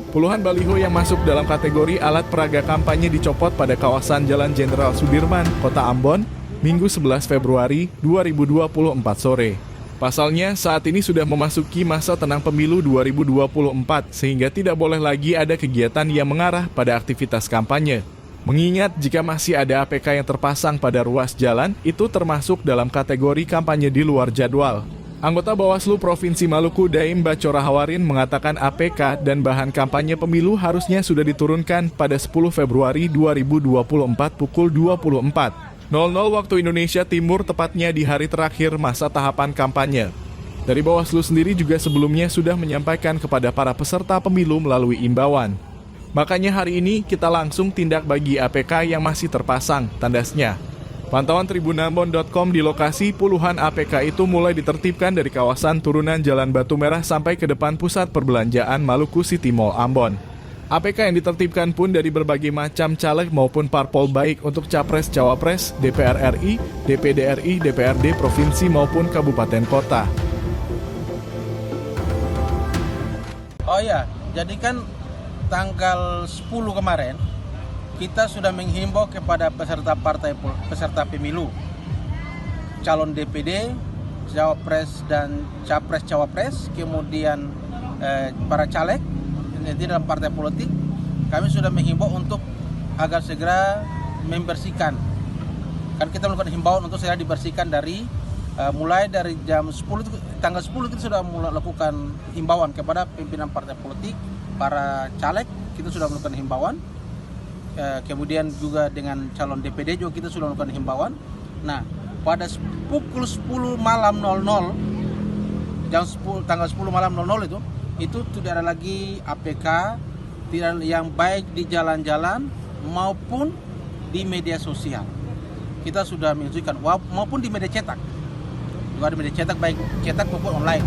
Puluhan baliho yang masuk dalam kategori alat peraga kampanye dicopot pada kawasan Jalan Jenderal Sudirman, Kota Ambon, Minggu 11 Februari 2024 sore. Pasalnya, saat ini sudah memasuki masa tenang pemilu 2024, sehingga tidak boleh lagi ada kegiatan yang mengarah pada aktivitas kampanye. Mengingat jika masih ada APK yang terpasang pada ruas jalan, itu termasuk dalam kategori kampanye di luar jadwal. Anggota Bawaslu Provinsi Maluku Daim Bachora Hawarin mengatakan APK dan bahan kampanye pemilu harusnya sudah diturunkan pada 10 Februari 2024 pukul 24.00 waktu Indonesia Timur, tepatnya di hari terakhir masa tahapan kampanye. Dari Bawaslu sendiri juga sebelumnya sudah menyampaikan kepada para peserta pemilu melalui imbauan. Makanya hari ini kita langsung tindak bagi APK yang masih terpasang, tandasnya. Pantauan tribunambon.com di lokasi puluhan APK itu mulai ditertibkan dari kawasan turunan Jalan Batu Merah sampai ke depan pusat perbelanjaan Maluku City Mall Ambon. APK yang ditertibkan pun dari berbagai macam caleg maupun parpol, baik untuk Capres-Cawapres, DPR RI, DPD RI, DPRD Provinsi maupun Kabupaten Kota. Oh ya, jadi kan tanggal 10 kemarin kita sudah menghimbau kepada peserta pemilu, calon DPD, Cawapres dan Capres-Cawapres, kemudian para caleg di dalam partai politik. Kami sudah menghimbau untuk agar segera membersihkan. Kan kita melakukan himbauan untuk segera dibersihkan dari mulai dari jam 10, tanggal 10 kita sudah mulai lakukan himbauan kepada pimpinan partai politik, para caleg kita sudah melakukan himbauan. Kemudian juga dengan calon DPD juga kita sudah melakukan himbauan. Nah, pada pukul 10 malam 00, tanggal 10 malam 00 itu tidak ada lagi APK tidak yang baik di jalan-jalan maupun di media sosial. Kita sudah menunjukkan maupun di media cetak. Juga di media cetak, baik cetak maupun online.